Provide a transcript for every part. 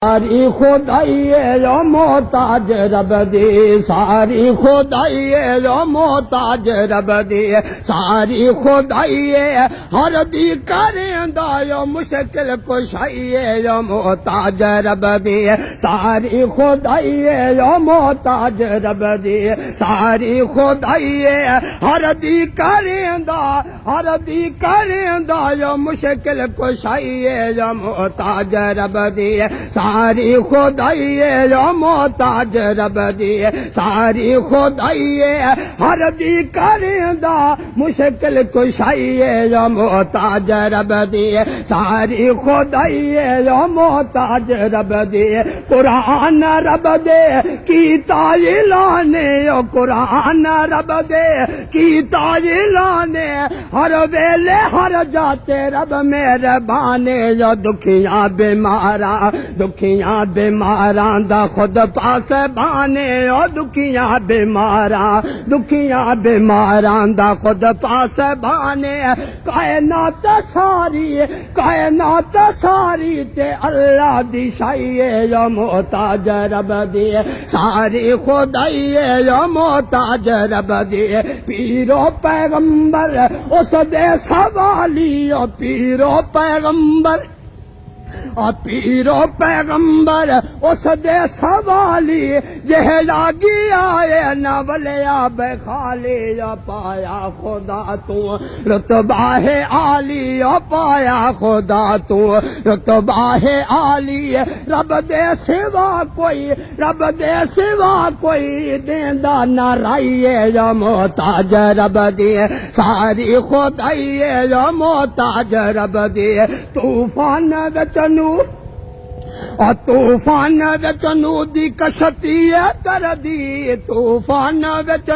सारी खुदाई जो मोहताज रब दी, सारी खुदाई जो मोहताज रब दी, सारी खुदाई हर दी करेंदा जो मुश्किल कुशाई जो मोहताज रब दी, सारी खुदाई जो मोहताज रब दी, सारी खुदाई हर दी करेंदा जो मुश्किल कुशाई जो मोहताज रब दी, सारी खुदाई जो मोहताज रब दी, सारी खुदाई हर दी करेंदा मुश्किल कुशाई जो मोहताज रब दी, सारी खुदाई जो मोहताज रब दी। कुरान रब दे कीता ऐलाने, कुरान रब दे कीता ऐलाने, हर वेले हर जाते रब मेहरबाने जो दुखियां बीमारां दा खुद पास बाने, ओ दुखियां बीमारां दा खुद पास बाने। कायनात सारी ते अल्लाह दी शाई जो मोहताज रब दी, सारी खुदाई जो मोहताज रब दी। पीरो पैगंबर उस दे सवाली, ओ पीरो पैगंबर उस दे सवाली, जह लागी आए न वलिया बखाली, पाया खुदा तू रुतबा है आली, पाया खुदा तू रुतबा है आली। रब दे सिवा कोई देंदा न राइए जो मोहताज रब दी, सारी खुदाई जो मोहताज रब दी। तूफान विच नूह दी कश्ती कर दी, तूफान विच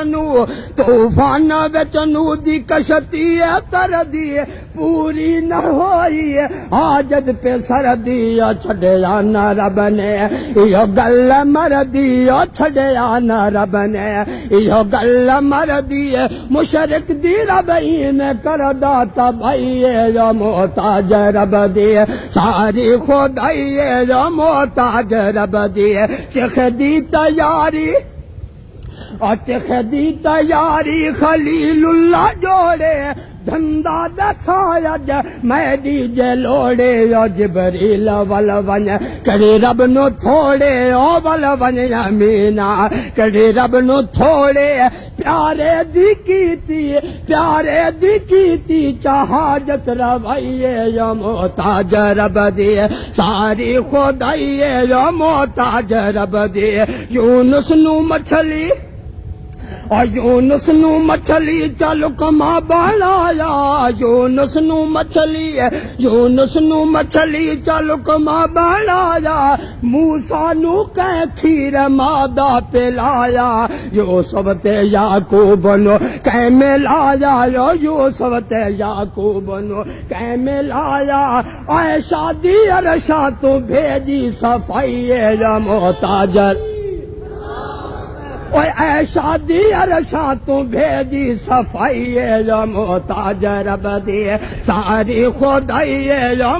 नूह दी कश्ती कर दी, पूरी न होई हाजत पे सरदी, छड़या न रब ने यो गल मरदी, छड़या न रब ने यो गल मरदी। मुशरिक दी रब में करदा तबाही जो मोहताज रब दी, सारी खुदाई जो मोहताज रब दी। चिख दी तैयारी खलीलुल्लाह जोड़े, धंधा दसाया मैदी जे लोड़े, जिबरील वल वन कड़ी रब नु थोड़े, ओ वल वन अमीना कड़ी रब नु थोड़े। प्यारे दी कीती चाहत रवाइए जो मोहताज रब दी, सारी खुदाई जो मोहताज रब दी। यूनुस नु मछली चल कमा बनाया, यूनुस नु मछली चल कमा बनाया, मूसा नु कै खीर मादा पिलाया, यूसुफ ते याकूब नु कै मिलाया, यूसुफ ते याकूब नु कै मिलाया। आयशा दी अरशा तू भेजी सफाई जो मोहताज, ऐशा दी अरशा तू भेजी सफाई जो मोहताज रब दी, सारी खुदाई जो